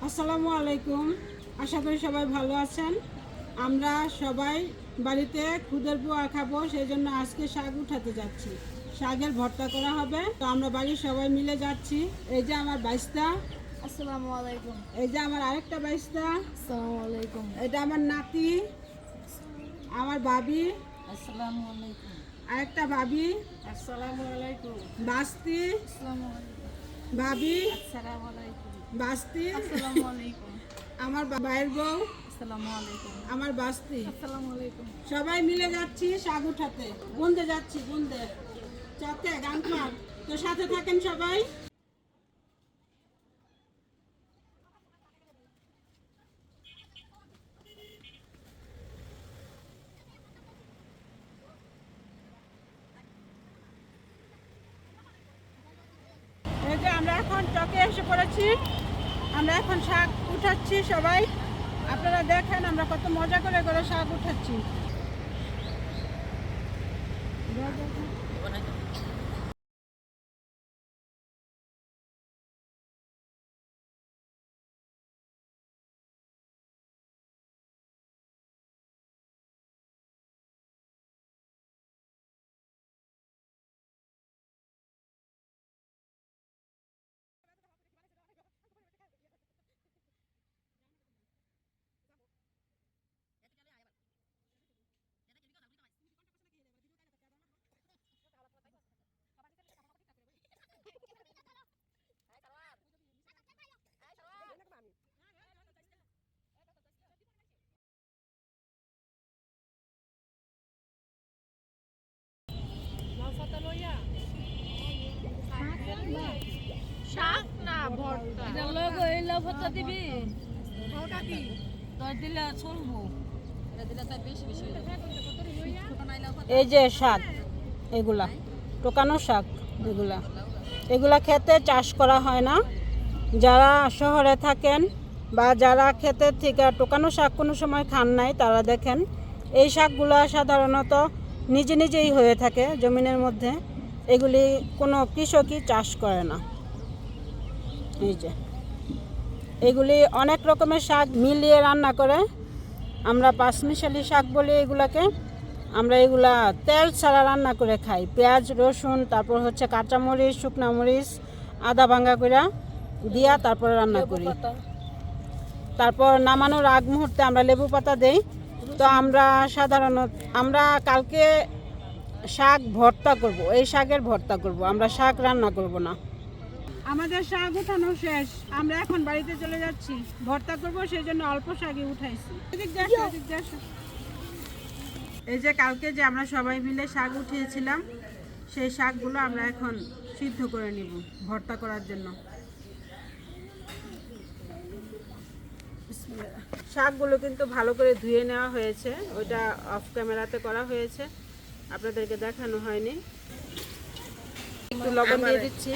আসসালামু আলাইকুম। আশা করি সবাই ভালো আছেন। আমরা সবাই বাড়িতে খুদের পোয়া খাবো, সেই জন্য আজকে শাক উঠাতে যাচ্ছি। শাকের ভর্তা করা হবে, তো আমরা বাড়ির সবাই মিলে যাচ্ছি। এই যে আমার বাইস্তা, আসসালামু আলাইকুম। এই যে আমার আরেকটা বাইস্তা, আসসালামু আলাইকুম। এটা আমার নাতি, আমার ভাবি, আসসালামু আলাইকুম। আরেকটা ভাবি, আসসালামু আলাইকুম। বাস্তি, আসসালামু আলাইকুম। ভাবি, আসসালামু আলাইকুম। বাস্তি, আসসালামু আলাইকুম। আমার ভাইয়ের বউ, আসসালামু আলাইকুম। আমার বাস্তি, আসসালামু আলাইকুম। সবাই মিলে যাচ্ছি শাক উঠাতে। বুনতে যাচ্ছি, বুনতে চাতে গান পার, তো সাথে থাকেন সবাই। এই যে আমরা এখন চকে এসে পড়েছি, আমরা এখন শাক উঠাচ্ছি সবাই। আপনারা দেখেন আমরা কত মজা করে করে শাক উঠাচ্ছি। শাক না ভর্তা। এটা লোক এলো ভর্তা দিবি। ভর্তা কি? তোর দিলে চলবো। এটা দিলে তাই বেশি বেশি হয়ে যাবে। এই যে শাক, এগুলা টোকানো শাক, এগুলা খেতে চাষ করা হয় না। যারা শহরে থাকেন বা যারা ক্ষেতের থেকে টোকানো শাক কোনো সময় খান নাই, তারা দেখেন এই শাকগুলা সাধারণত নিজে নিজেই হয়ে থাকে জমিনের মধ্যে। এগুলি কোনো কৃষকই চাষ করে না। এই যে এগুলি অনেক রকমের শাক মিলিয়ে রান্না করে, আমরা পাঁচমিশালি শাক বলি এগুলাকে। আমরা এগুলা তেল ছাড়া রান্না করে খাই, পেঁয়াজ রসুন, তারপর হচ্ছে কাঁচামরিচ, শুকনা মরিচ, আদা ভাঙ্গা করে দিয়া তারপরে রান্না করি। তারপর নামানোর আগ মুহূর্তে আমরা লেবু পাতা দেই। তো আমরা কালকে শাক ভর্তা করব, এই শাকের ভর্তা করব, আমরা শাক রান্না করব না। আমাদের শাক উঠানো শেষ, আমরা এখন বাড়িতে চলে যাচ্ছি। ভর্তা করব, সেই জন্য অল্প শাকই উঠাইছি। এই যে কালকে যে আমরা সবাই মিলে শাক উঠিয়েছিলাম, সেই শাকগুলো আমরা এখন সিদ্ধ করে নিব ভর্তা করার জন্য। শাকগুলো কিন্তু ভালো করে ধুয়ে নেওয়া হয়েছে, ওইটা অফ ক্যামেরাতে করা হয়েছে, আপনাদেরকে দেখানো হয়নি। একটু লবণ দিয়ে দিচ্ছি।